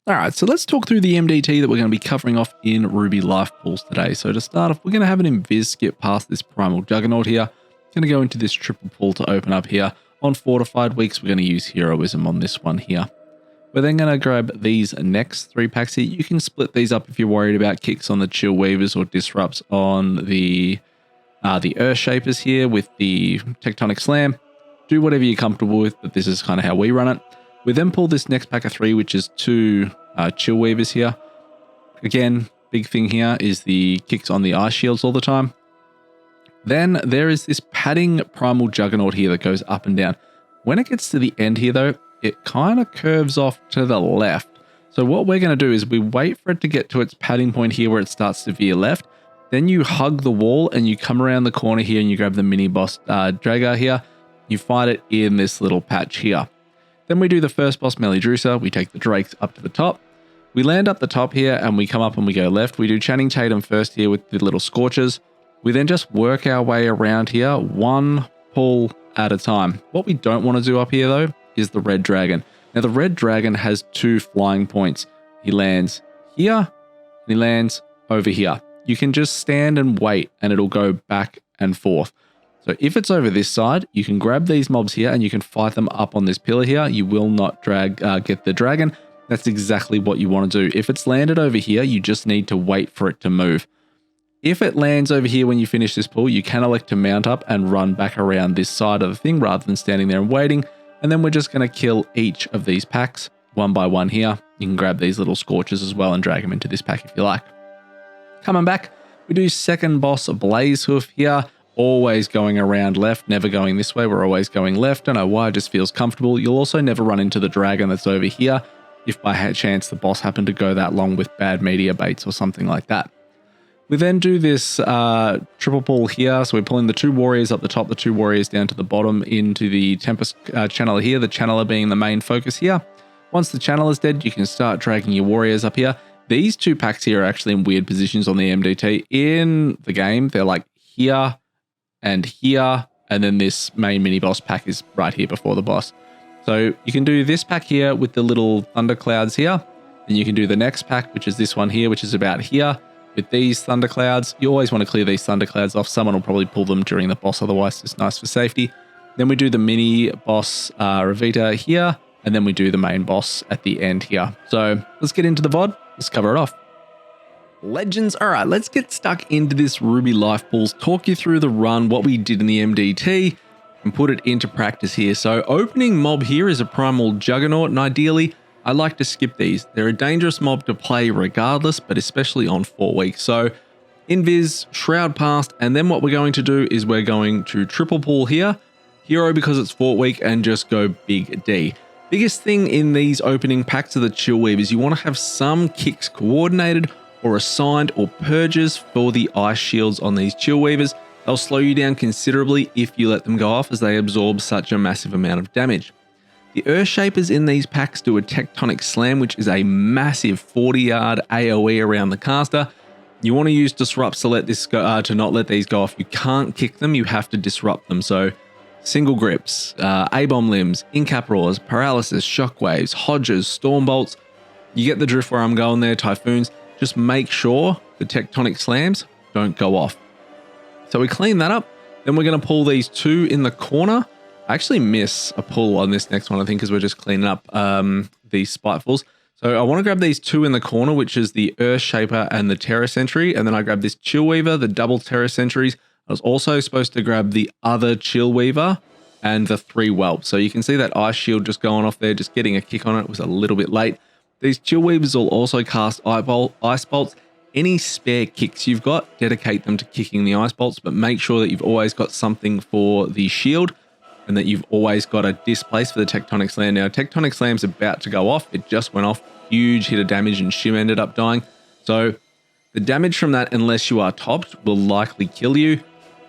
All right, so let's talk through the MDT that we're going to be covering off in Ruby Life Pools today. So to start off, we're going to have an invis skip past this Primal Juggernaut here. Going to go into this triple pool to open up here. On Fortified Weeks, we're going to use Heroism on this one here. We're then going to grab these next 3 packs here. You can split these up if you're worried about kicks on the Chill Weavers or disrupts on the Earth Shapers here with the Tectonic Slam. Do whatever you're comfortable with, but this is kind of how we run it. We then pull this next pack of 3, which is 2 Chill Weavers here. Again, big thing here is the kicks on the Ice Shields all the time. Then there is this padding Primal Juggernaut here that goes up and down. When it gets to the end here though, it kind of curves off to the left. So what we're going to do is we wait for it to get to its padding point here where it starts to veer left. Then you hug the wall and you come around the corner here and you grab the mini boss Dragar here. You fight it in this little patch here. Then we do the first boss Meledrusa. We take the Drakes up to the top. We land up the top here and we come up and we go left. We do Channing Tatum first here with the little Scorchers. We then just work our way around here, one pull at a time. What we don't want to do up here though is the Red Dragon. Now the Red Dragon has 2 flying points. He lands here and he lands over here. You can just stand and wait and it'll go back and forth. So if it's over this side, you can grab these mobs here and you can fight them up on this pillar here. You will not get the dragon. That's exactly what you want to do. If it's landed over here, you just need to wait for it to move. If it lands over here when you finish this pull, you can elect to mount up and run back around this side of the thing rather than standing there and waiting. And then we're just going to kill each of these packs one by one here. You can grab these little Scorchers as well and drag them into this pack if you like. Coming back, we do second boss Blaze Hoof here. Always going around left, never going this way. We're always going left. Don't know why, it just feels comfortable. You'll also never run into the dragon that's over here if by chance the boss happened to go that long with bad media baits or something like that. We then do this triple pull here. So we're pulling the 2 warriors up the top, the 2 warriors down to the bottom into the Tempest Channeler here, the Channeler being the main focus here. Once the Channeler's dead, you can start dragging your warriors up here. These 2 packs here are actually in weird positions on the MDT. In the game, they're like here, and here, and then this main mini boss pack is right here before the boss. So you can do this pack here with the little thunderclouds here, and you can do the next pack, which is this one here, which is about here with these thunderclouds. You always want to clear these thunderclouds off. Someone will probably pull them during the boss, otherwise it's nice for safety. Then we do the mini boss Ravita here, and then we do the main boss at the end here. So let's get into the VOD. Let's cover it off. Legends. All right, let's get stuck into this Ruby Life Pools, talk you through the run, what we did in the MDT, and put it into practice here. So opening mob here is a Primal Juggernaut, and ideally, I like to skip these. They're a dangerous mob to play regardless, but especially on 4 weeks. So Invis, Shroud past, and then what we're going to do is we're going to triple pull here, Hero because it's 4th week, and just go Big D. Biggest thing in these opening packs of the Chill Weavers, you want to have some kicks coordinated or assigned or purges for the Ice Shields on these Chill Weavers. They'll slow you down considerably if you let them go off, as they absorb such a massive amount of damage. The Earth Shapers in these packs do a Tectonic Slam, which is a massive 40-yard AoE around the caster. You want to use disrupts to let this go, to not let these go off. You can't kick them, you have to disrupt them. So single grips, A-bomb limbs, incap roars, paralysis, shockwaves, hodges, storm bolts. You get the drift where I'm going there, typhoons. Just make sure the Tectonic Slams don't go off. So we clean that up. Then we're going to pull these 2 in the corner. I actually miss a pull on this next one, I think, because we're just cleaning up these Spitefuls. So I want to grab these 2 in the corner, which is the Earth Shaper and the Terra Sentry. And then I grab this Chill Weaver, the double Terra Sentries. I was also supposed to grab the other Chill Weaver and the 3 Whelps. So you can see that Ice Shield just going off there, just getting a kick on it. Was a little bit late. These Chill Weavers will also cast Ice Bolts. Any spare kicks you've got, dedicate them to kicking the Ice Bolts, but make sure that you've always got something for the shield and that you've always got a displace for the Tectonic Slam. Now, Tectonic Slam's about to go off. It just went off. Huge hit of damage and Shim ended up dying. So the damage from that, unless you are topped, will likely kill you.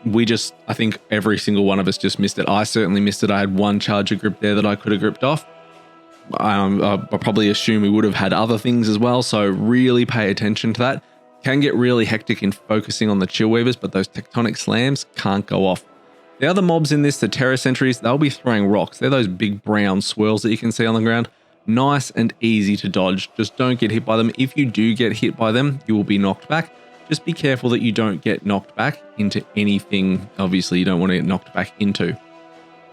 I think every single one of us just missed it. I certainly missed it. I had 1 charger grip there that I could have gripped off. I probably assume we would have had other things as well, so really pay attention to that. Can get really hectic in focusing on the Chill Weavers, but those Tectonic Slams can't go off. The other mobs in this, the Terra Sentries, they'll be throwing rocks. They're those big brown swirls that you can see on the ground. Nice and easy to dodge. Just don't get hit by them. If you do get hit by them, you will be knocked back. Just be careful that you don't get knocked back into anything. Obviously, you don't want to get knocked back into.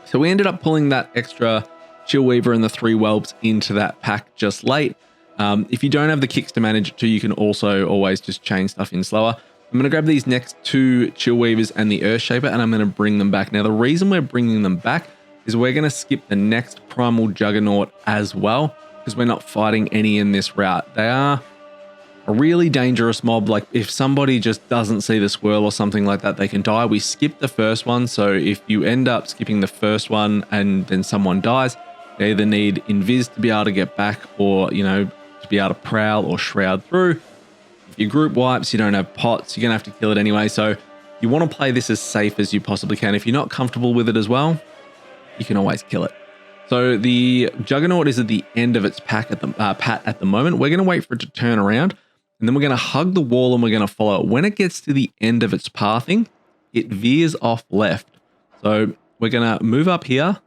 So we ended up pulling that extra Chill Weaver and the 3 whelps into that pack just late. If you don't have the kicks to manage it too, you can also always just chain stuff in slower. I'm going to grab these next 2 Chill Weavers and the Earthshaper, and I'm going to bring them back. Now, the reason we're bringing them back is we're going to skip the next Primal Juggernaut as well, because we're not fighting any in this route. They are a really dangerous mob. Like, if somebody just doesn't see the swirl or something like that, they can die. We skipped the first one, so if you end up skipping the first one and then someone dies, they either need Invis to be able to get back, or, you know, to be able to prowl or shroud through. If your group wipes, you don't have pots, you're going to have to kill it anyway. So you want to play this as safe as you possibly can. If you're not comfortable with it as well, you can always kill it. So the Juggernaut is at the end of its pack at the pat at the moment. We're going to wait for it to turn around, and then we're going to hug the wall and we're going to follow it. When it gets to the end of its pathing, it veers off left. So we're going to move up here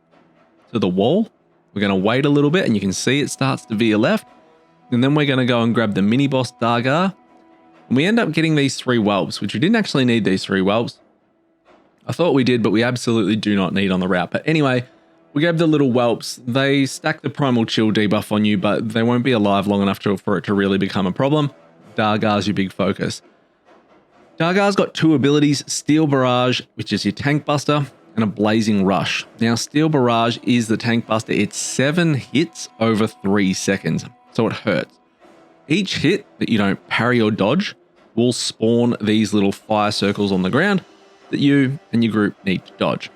to the wall. We're going to wait a little bit, and you can see it starts to veer left. And then we're going to go and grab the mini boss Dargar. And we end up getting these 3 whelps, which we didn't actually need these 3 whelps. I thought we did, but we absolutely do not need on the route. But anyway, we grab the little whelps. They stack the Primal Chill debuff on you, but they won't be alive long enough for it to really become a problem. Dargar's your big focus. Dargar's got 2 abilities, Steel Barrage, which is your tank buster, and a Blazing Rush. Now, Steel Barrage is the tank buster. It's 7 hits over 3 seconds, so it hurts. Each hit that you don't parry or dodge will spawn these little fire circles on the ground that you and your group need to dodge.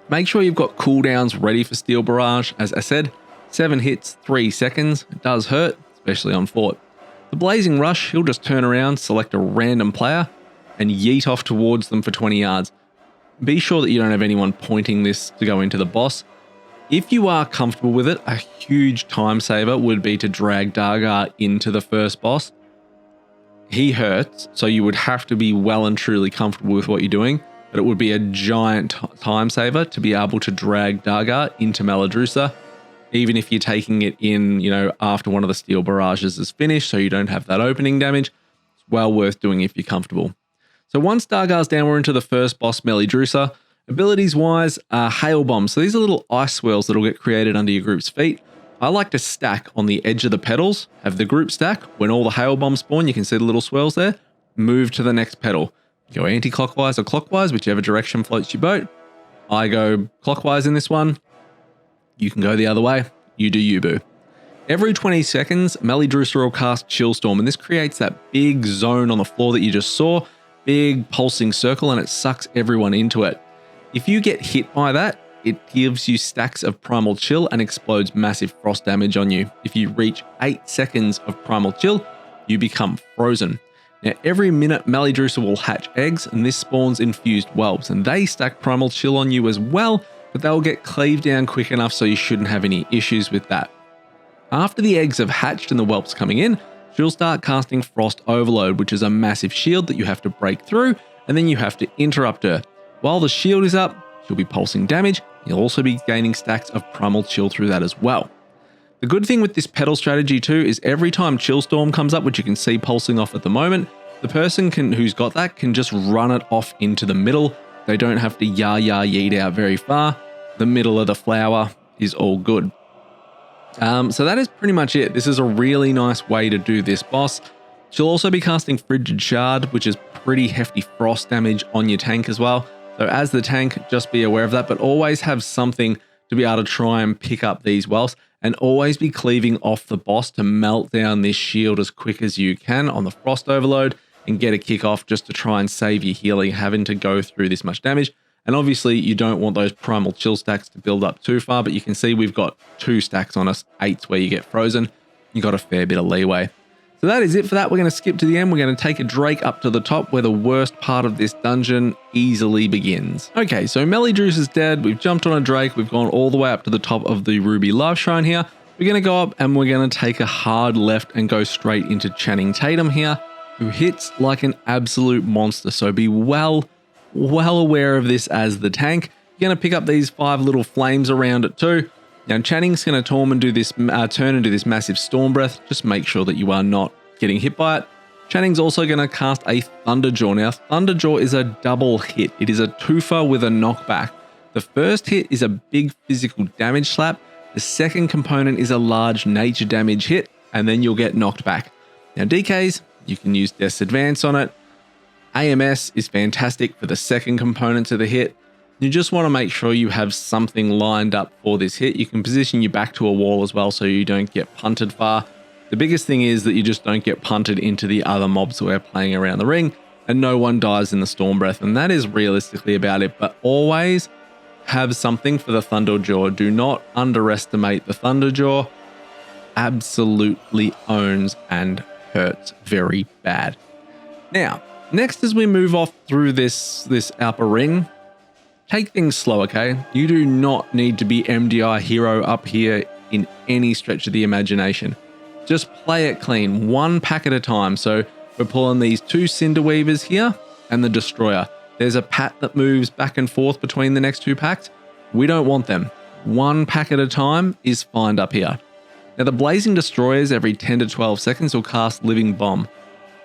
Make sure you've got cooldowns ready for Steel Barrage. As I said, 7 hits, 3 seconds. It does hurt, especially on fort. The Blazing Rush, he'll just turn around, select a random player, and yeet off towards them for 20 yards. Be sure that you don't have anyone pointing this to go into the boss. If you are comfortable with it, a huge time saver would be to drag Dargar into the first boss. He hurts, so you would have to be well and truly comfortable with what you're doing, but it would be a giant time saver to be able to drag Dargar into Maladrusa, even if you're taking it in, you know, after one of the Steel Barrages is finished, so you don't have that opening damage. It's well worth doing if you're comfortable. So once Dargar's down, we're into the first boss, Maladrusa. Abilities-wise, Hail Bomb. So these are little ice swirls that will get created under your group's feet. I like to stack on the edge of the pedals, have the group stack. When all the Hail Bombs spawn, you can see the little swirls there. Move to the next pedal. Go anti-clockwise or clockwise, whichever direction floats your boat. I go clockwise in this one. You can go the other way. You do you, boo. Every 20 seconds, Maladrusa will cast Chill Storm, and this creates that big zone on the floor that you just saw. Big pulsing circle, and it sucks everyone into it. If you get hit by that, it gives you stacks of Primal Chill and explodes massive frost damage on you. If you reach 8 seconds of Primal Chill, you become frozen. Now, every minute, Maladrusa will hatch eggs, and this spawns infused whelps, and they stack Primal Chill on you as well, but they'll get cleaved down quick enough so you shouldn't have any issues with that. After the eggs have hatched and the whelps coming in, she'll start casting Frost Overload, which is a massive shield that you have to break through, and then you have to interrupt her. While the shield is up, she'll be pulsing damage. You'll also be gaining stacks of Primal Chill through that as well. The good thing with this pedal strategy too is every time Chill Storm comes up, which you can see pulsing off at the moment, the person who's got that can just run it off into the middle. They don't have to yeet out very far. The middle of the flower is all good. So that is pretty much it. This is a really nice way to do this boss. She'll also be casting Frigid Shard, which is pretty hefty frost damage on your tank as well. So as the tank, just be aware of that, but always have something to be able to try and pick up these whelps, and always be cleaving off the boss to melt down this shield as quick as you can on the Frost Overload and get a kick off just to try and save your healing having to go through this much damage. And obviously you don't want those Primal Chill stacks to build up too far, but you can see we've got 2 stacks on us, 8's where you get frozen. You got a fair bit of leeway. So that is it for that. We're going to skip to the end. We're going to take a Drake up to the top where the worst part of this dungeon easily begins. Okay, so Maladrusa's dead. We've jumped on a Drake. We've gone all the way up to the top of the Ruby Love Shrine here. We're going to go up and we're going to take a hard left and go straight into Channing Tatum here, who hits like an absolute monster. So be well aware of this as the tank. You're going to pick up these 5 little flames around it too. Now Channing's going to turn and do this massive Storm Breath. Just make sure that you are not getting hit by it. Channing's also going to cast a Thunderjaw. Now Thunderjaw is a double hit. It is a twofer with a knockback. The first hit is a big physical damage slap. The second component is a large nature damage hit, and then you'll get knocked back. Now DKs, you can use Death's Advance on it. AMS is fantastic for the second component to the hit. You just want to make sure you have something lined up for this hit. You can position your back to a wall as well so you don't get punted far. The biggest thing is that you just don't get punted into the other mobs who are playing around the ring, and no one dies in the Storm Breath, and that is realistically about it. But always have something for the Thunderjaw. Do not underestimate the Thunderjaw. Absolutely owns and hurts very bad. Now, next as we move off through this upper ring, take things slow, okay? You do not need to be MDI hero up here in any stretch of the imagination. Just play it clean, one pack at a time. So we're pulling these 2 Cinder Weavers here and the Destroyer. There's a pat that moves back and forth between the next 2 packs. We don't want them. One pack at a time is fine up here. Now the Blazing Destroyers every 10 to 12 seconds will cast Living Bomb.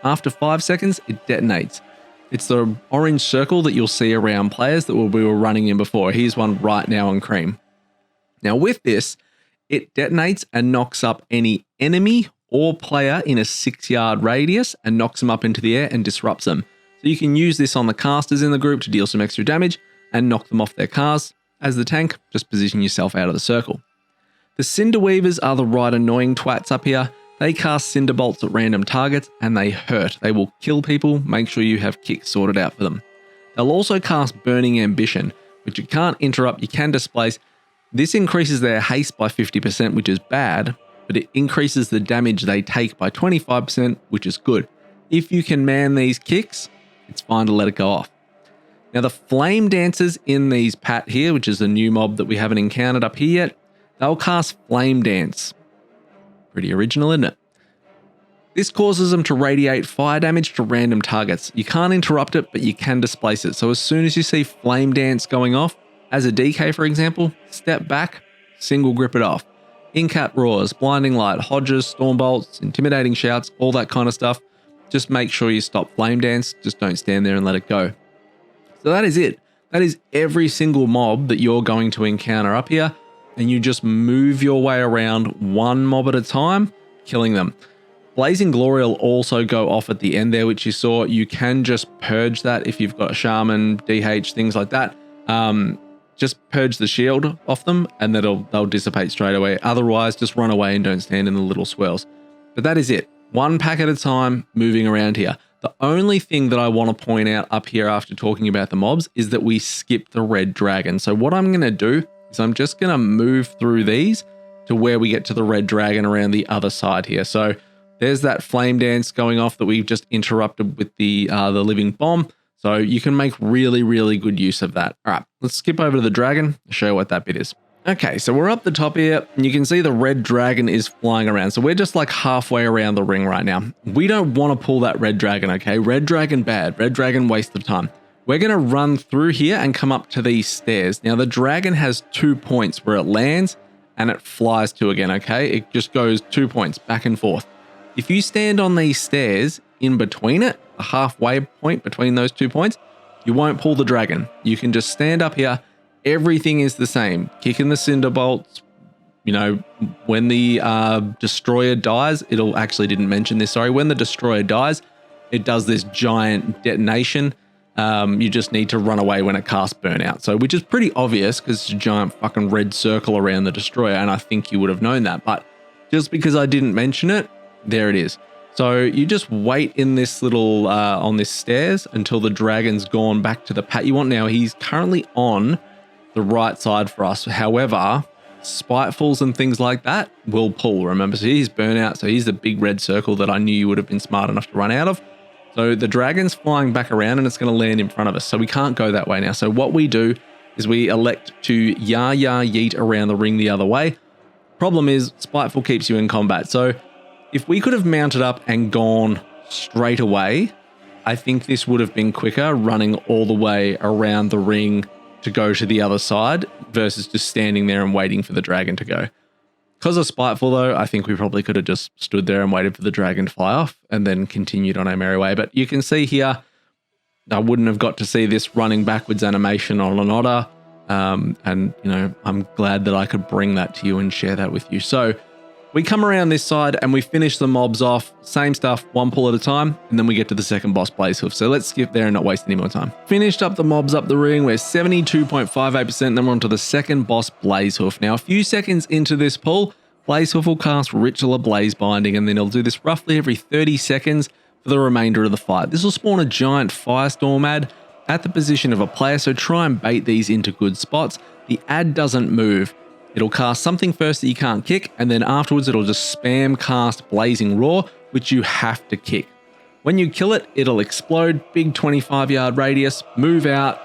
After 5 seconds, it detonates. It's the orange circle that you'll see around players that we were running in before. Here's one right now on Cream. Now with this, it detonates and knocks up any enemy or player in a 6-yard radius and knocks them up into the air and disrupts them. So you can use this on the casters in the group to deal some extra damage and knock them off their cars. As the tank, just position yourself out of the circle. The Cinder Weavers are the right annoying twats up here. They cast Cinder Bolts at random targets and they hurt. They will kill people. Make sure you have kicks sorted out for them. They'll also cast Burning Ambition, which you can't interrupt, you can displace. This increases their haste by 50%, which is bad, but it increases the damage they take by 25%, which is good. If you can man these kicks, it's fine to let it go off. Now the Flame Dancers in these pat here, which is a new mob that we haven't encountered up here yet, they'll cast Flame Dance. Pretty original, isn't it? This causes them to radiate fire damage to random targets. You can't interrupt it, but you can displace it. So as soon as you see Flame Dance going off, as a DK for example, step back, single grip it off. In-cap roars, blinding light, hodges, storm bolts, intimidating shouts, all that kind of stuff. Just make sure you stop Flame Dance. Just don't stand there and let it go. So that is it. That is every single mob that you're going to encounter up here. And you just move your way around one mob at a time, killing them. Blazing Glory will also go off at the end there, which you saw. You can just purge that if you've got a Shaman, DH, things like that. Just purge the shield off them and they'll dissipate straight away. Otherwise, just run away and don't stand in the little swirls. But that is it. One pack at a time, moving around here. The only thing that I want to point out up here after talking about the mobs is that we skipped the Red Dragon. So what I'm going to do is I'm just going to move through these to where we get to the Red Dragon around the other side here. So there's that Flame Dance going off that we've just interrupted with the Living Bomb. So you can make really, really good use of that. All right, let's skip over to the Dragon and show you what that bit is. Okay, so we're up the top here and you can see the Red Dragon is flying around. So we're just like halfway around the ring right now. We don't want to pull that Red Dragon, okay? Red Dragon bad, Red Dragon waste of time. We're going to run through here and come up to these stairs. Now the Dragon has 2 points where it lands and it flies to again, okay? It just goes 2 points back and forth. If you stand on these stairs in between it, a halfway point between those 2 points, you won't pull the Dragon. You can just stand up here. Everything is the same. Kicking the Cinder Bolts. You know, when the Destroyer dies, didn't mention this, sorry. When the Destroyer dies, it does this giant detonation. You just need to run away when it casts Burnout. So, which is pretty obvious because it's a giant fucking red circle around the Destroyer, and I think you would have known that. But just because I didn't mention it, there it is. So you just wait in this little, on this stairs until the Dragon's gone back to the pat you want. Now, he's currently on the right side for us. However, Spitefuls and things like that will pull, remember? So he's Burnout, so he's the big red circle that I knew you would have been smart enough to run out of. So the Dragon's flying back around and it's going to land in front of us. So we can't go that way now. So what we do is we elect to yeet around the ring the other way. Problem is, Spiteful keeps you in combat. So if we could have mounted up and gone straight away, I think this would have been quicker, running all the way around the ring to go to the other side versus just standing there and waiting for the dragon to go. Because of Spiteful, though, I think we probably could have just stood there and waited for the dragon to fly off and then continued on our merry way. But you can see here, I wouldn't have got to see this running backwards animation on an otter. And, you know, I'm glad that I could bring that to you and share that with you. So we come around this side and we finish the mobs off. Same stuff, one pull at a time. And then we get to the second boss, Blazehoof. So let's skip there and not waste any more time. Finished up the mobs up the ring. We're 72.58%. Then we're on to the second boss, Blazehoof. Now, a few seconds into this pull, Blazehoof will cast Ritual of Blaze Binding, and then he'll do this roughly every 30 seconds for the remainder of the fight. This will spawn a giant firestorm ad at the position of a player, so try and bait these into good spots. The ad doesn't move. It'll cast something first that you can't kick, and then afterwards it'll just spam cast Blazing Roar, which you have to kick. When you kill it, it'll explode, big 25-yard radius, move out,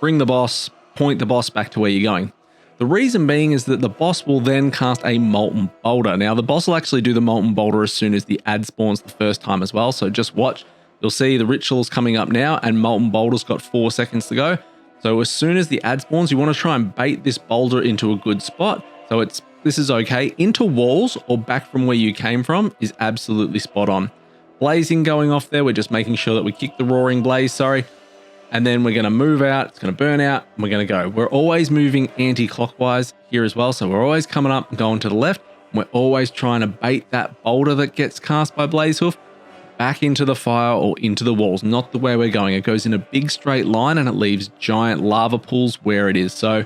bring the boss, point the boss back to where you're going. The reason being is that the boss will then cast a Molten Boulder. Now, the boss will actually do the Molten Boulder as soon as the ad spawns the first time as well, so just watch. You'll see the ritual's coming up now, and Molten Boulder's got 4 seconds to go. So as soon as the ad spawns, you want to try and bait this boulder into a good spot. So this is okay. Into walls or back from where you came from is absolutely spot on. Blazing going off there. We're just making sure that we kick the Roaring Blaze, sorry. And then we're going to move out. It's going to burn out. And we're going to go. We're always moving anti-clockwise here as well. So we're always coming up and going to the left. We're always trying to bait that boulder that gets cast by Blazehoof back into the fire or into the walls, not the way we're going. It goes in a big straight line and it leaves giant lava pools where it is. So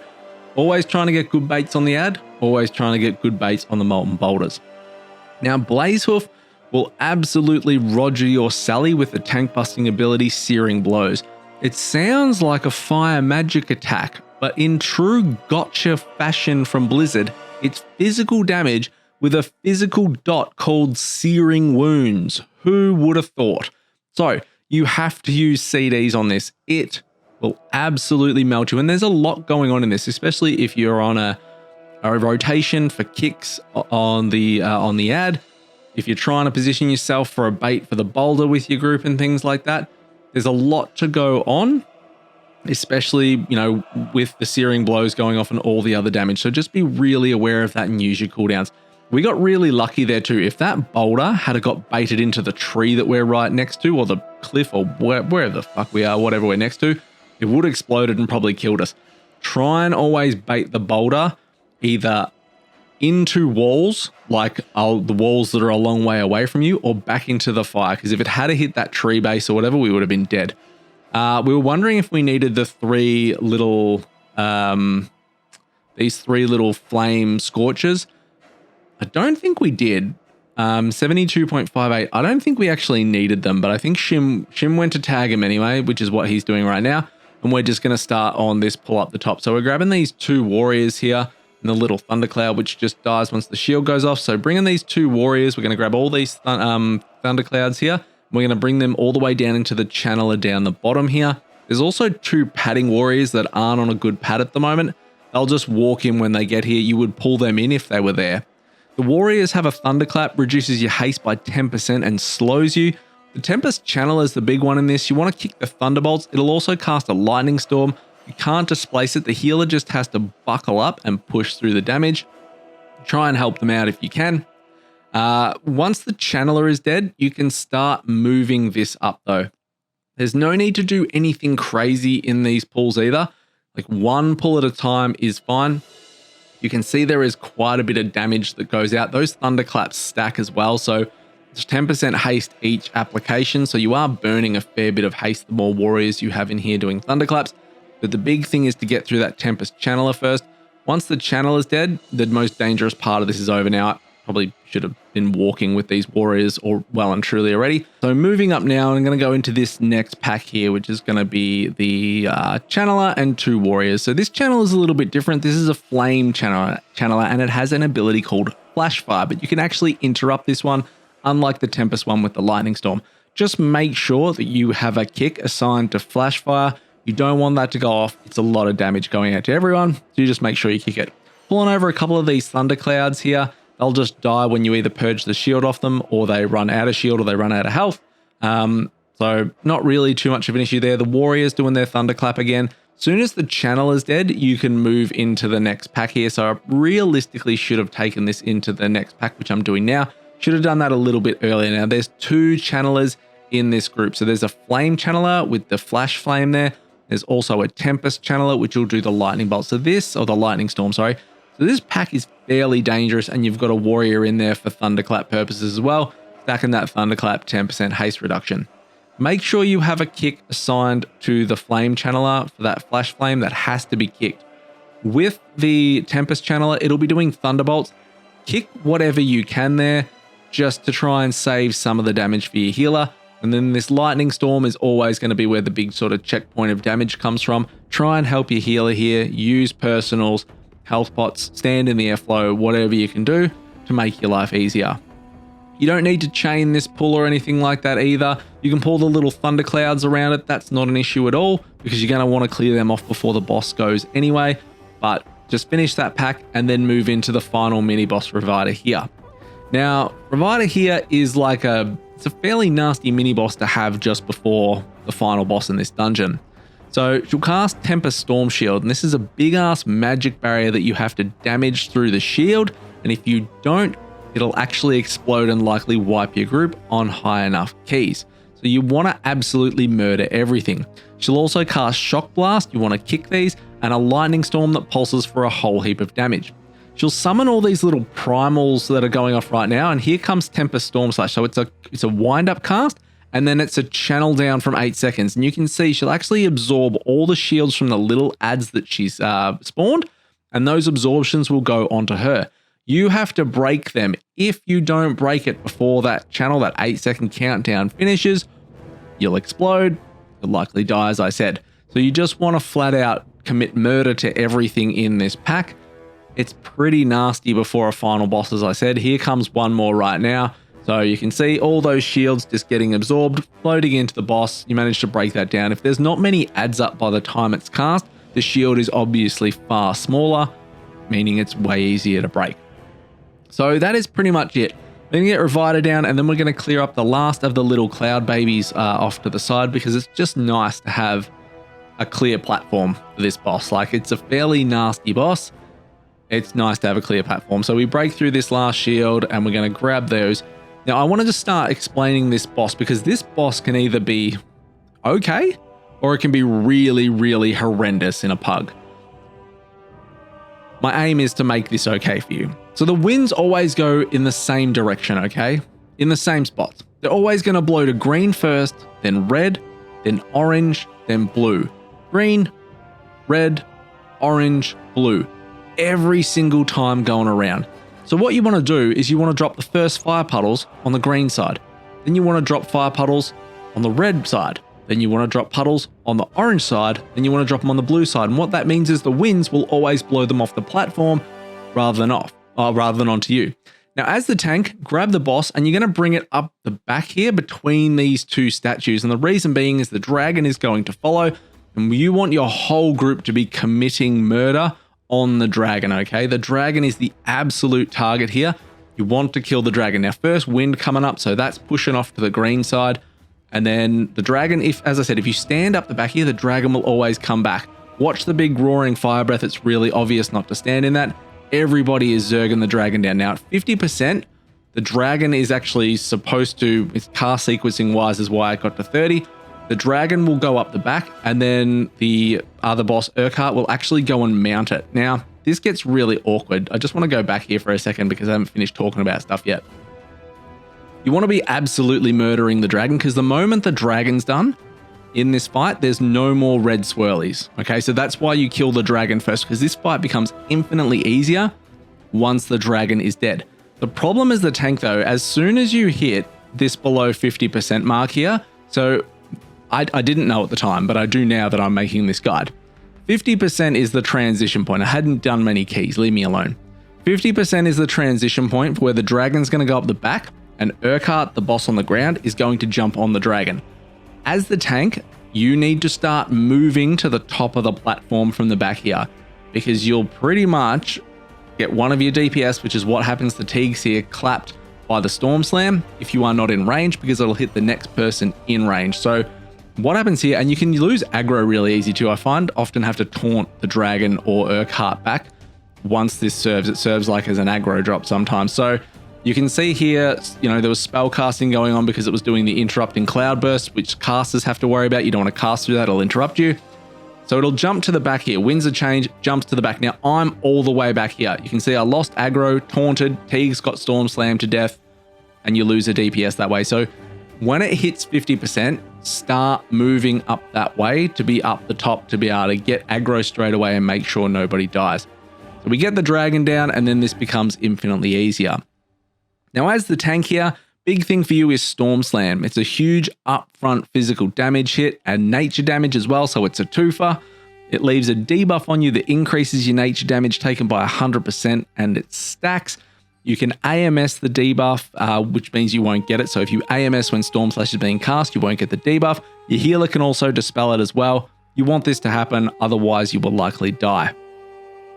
always trying to get good baits on the ad, always trying to get good baits on the Molten Boulders. Now, Blazehoof will absolutely Roger your Sally with the tank busting ability Searing Blows. It sounds like a fire magic attack, but in true gotcha fashion from Blizzard, it's physical damage with a physical dot called Searing Wounds. Who would have thought? So you have to use CDs on this. It will absolutely melt you. And there's a lot going on in this, especially if you're on a rotation for kicks on the ad. If you're trying to position yourself for a bait for the boulder with your group and things like that, there's a lot to go on, especially, you know, with the Searing Blows going off and all the other damage. So just be really aware of that and use your cooldowns. We got really lucky there too. If that boulder had got baited into the tree that we're right next to, or the cliff, or where the fuck we are, whatever we're next to, it would have exploded and probably killed us. Try and always bait the boulder either into walls, like the walls that are a long way away from you, or back into the fire, because if it had hit that tree base or whatever, we would have been dead. We were wondering if we needed the these three little flame scorches. I don't think we did. 72.58. I don't think we actually needed them, but I think Shim went to tag him anyway, which is what he's doing right now. And we're just going to start on this pull up the top. So we're grabbing these 2 warriors here and the little thundercloud, which just dies once the shield goes off. So bringing these 2 warriors, we're going to grab all these thunderclouds here. We're going to bring them all the way down into the channeler down the bottom here. There's also 2 padding warriors that aren't on a good pad at the moment. They'll just walk in when they get here. You would pull them in if they were there. The warriors have a thunderclap, reduces your haste by 10% and slows you. The Tempest Channeler is the big one in this. You want to kick the thunderbolts. It'll also cast a lightning storm. You can't displace it. The healer just has to buckle up and push through the damage. Try and help them out if you can. Once the channeler is dead, you can start moving this up though. There's no need to do anything crazy in these pulls either. Like 1 pull at a time is fine. You can see there is quite a bit of damage that goes out. Those thunderclaps stack as well. So it's 10% haste each application. So you are burning a fair bit of haste the more warriors you have in here doing thunderclaps. But the big thing is to get through that Tempest Channeler first. Once the channel is dead, the most dangerous part of this is over now. Probably should have been walking with these warriors or well and truly already. So moving up now, I'm going to go into this next pack here, which is going to be the channeler and 2 warriors. So this channel is a little bit different. This is a flame channeler and it has an ability called flash fire, but you can actually interrupt this one, unlike the Tempest one with the lightning storm. Just make sure that you have a kick assigned to flash fire. You don't want that to go off. It's a lot of damage going out to everyone. So you just make sure you kick it. Pulling over a couple of these thunderclouds here. They'll just die when you either purge the shield off them or they run out of shield or they run out of health. So not really too much of an issue there. The warriors doing their thunderclap again. Soon as the channel is dead, you can move into the next pack here. So I realistically should have taken this into the next pack, which I'm doing now. Should have done that a little bit earlier. Now there's 2 channelers in this group. So there's a flame channeler with the flash flame there. There's also a tempest channeler, which will do the lightning bolt. So this, or the lightning storm, sorry. So this pack is fairly dangerous, and you've got a warrior in there for thunderclap purposes as well. Stacking that thunderclap 10% haste reduction. Make sure you have a kick assigned to the flame channeler for that flash flame. That has to be kicked. With the tempest channeler, it'll be doing thunderbolts. Kick whatever you can there just to try and save some of the damage for your healer. And then this lightning storm is always going to be where the big sort of checkpoint of damage comes from. Try and help your healer here. Use personals, health pots, stand in the airflow, whatever you can do to make your life easier. You don't need to chain this pull or anything like that either. You can pull the little thunderclouds around it. That's not an issue at all because you're going to want to clear them off before the boss goes anyway. But just finish that pack and then move into the final mini boss Provider here. Now, Provider here is like it's a fairly nasty mini boss to have just before the final boss in this dungeon. So she'll cast Tempest Storm Shield, and this is a big ass magic barrier that you have to damage through the shield. And if you don't, it'll actually explode and likely wipe your group on high enough keys. So you want to absolutely murder everything. She'll also cast Shock Blast, you want to kick these, and a Lightning Storm that pulses for a whole heap of damage. She'll summon all these little primals that are going off right now, and here comes Tempest Storm Slash. So it's a wind-up cast, and then it's a channel down from 8 seconds. And you can see she'll actually absorb all the shields from the little adds that she's spawned, and those absorptions will go onto her. You have to break them. If you don't break it before that channel, that 8-second countdown finishes, you'll explode. You'll likely die, as I said. So you just want to flat out commit murder to everything in this pack. It's pretty nasty before a final boss, as I said. Here comes one more right now. So you can see all those shields just getting absorbed, floating into the boss. You manage to break that down. If there's not many adds up by the time it's cast, the shield is obviously far smaller, meaning it's way easier to break. So that is pretty much it. We're going to get Reviter down, and then we're going to clear up the last of the little cloud babies off to the side, because it's just nice to have a clear platform for this boss. Like, it's a fairly nasty boss. It's nice to have a clear platform. So we break through this last shield, and we're going to grab those. Now, I want to just start explaining this boss, because this boss can either be okay, or it can be really, really horrendous in a pug. My aim is to make this okay for you. So the winds always go in the same direction, okay? In the same spots. They're always going to blow to green first, then red, then orange, then blue. Green, red, orange, blue. Every single time going around. So what you want to do is you want to drop the first fire puddles on the green side. Then you want to drop fire puddles on the red side. Then you want to drop puddles on the orange side. Then you want to drop them on the blue side. And what that means is the winds will always blow them off the platform rather than onto you. Now, as the tank, grab the boss, and you're going to bring it up the back here between these two statues. And the reason being is the dragon is going to follow, and you want your whole group to be committing murder on the dragon, okay? The dragon is the absolute target here. You want to kill the dragon. Now, first wind coming up, so that's pushing off to the green side. And then the dragon, as I said, if you stand up the back here, the dragon will always come back. Watch the big roaring fire breath. It's really obvious not to stand in that. Everybody is zerging the dragon down. Now, at 50%, the dragon is actually supposed to, it's cast sequencing wise is why I got to 30. The dragon will go up the back, and then the other boss, Urquhart, will actually go and mount it. Now, this gets really awkward. I just want to go back here for a second because I haven't finished talking about stuff yet. You want to be absolutely murdering the dragon, because the moment the dragon's done in this fight, there's no more red swirlies. Okay, so that's why you kill the dragon first, because this fight becomes infinitely easier once the dragon is dead. The problem is the tank, though. As soon as you hit this below 50% mark here, so I didn't know at the time, but I do now that I'm making this guide. 50% is the transition point. I hadn't done many keys, leave me alone. 50% is the transition point for where the dragon's going to go up the back, and Urquhart, the boss on the ground, is going to jump on the dragon. As the tank, you need to start moving to the top of the platform from the back here, because you'll pretty much get one of your DPS, which is what happens to Teagues here, clapped by the Storm Slam if you are not in range, because it'll hit the next person in range. So What happens here, and you can lose aggro really easy too. I find often have to taunt the dragon or Urquhart back once this serves. It serves like as an aggro drop sometimes. So you can see here, you know, there was spell casting going on because it was doing the interrupting cloudburst, which casters have to worry about. You don't want to cast through that, it'll interrupt you. So it'll jump to the back here, wins a change, jumps to the back. Now I'm all the way back here. You can see I lost aggro, taunted, Teague's got storm slammed to death, and you lose a DPS that way. So when it hits 50%, start moving up that way to be up the top to be able to get aggro straight away and make sure nobody dies. So we get the dragon down, and then this becomes infinitely easier. Now as the tank here, big thing for you is Storm Slam. It's a huge upfront physical damage hit and nature damage as well, so it's a twofer. It leaves a debuff on you that increases your nature damage taken by 100%, and it stacks. You can AMS the debuff, which means you won't get it. So if you AMS when Storm Slash is being cast, you won't get the debuff. Your healer can also dispel it as well. You want this to happen, otherwise you will likely die.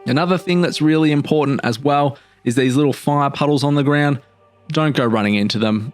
Another thing that's really important as well is these little fire puddles on the ground. Don't go running into them.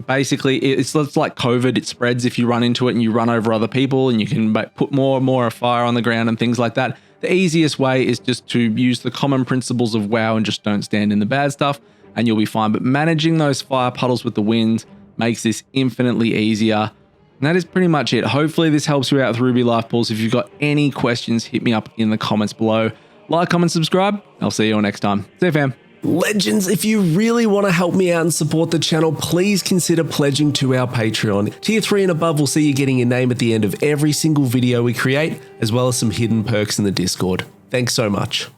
Basically, it's like COVID. It spreads if you run into it and you run over other people, and you can put more and more fire on the ground and things like that. The easiest way is just to use the common principles of WoW and just don't stand in the bad stuff, and you'll be fine. But managing those fire puddles with the wind makes this infinitely easier. And that is pretty much it. Hopefully this helps you out with Ruby Life Pools. If you've got any questions, hit me up in the comments below. Like, comment, subscribe. I'll see you all next time. See you, fam. Legends, if you really want to help me out and support the channel, please consider pledging to our Patreon. Tier 3 and above will see you getting your name at the end of every single video we create, as well as some hidden perks in the Discord. Thanks so much.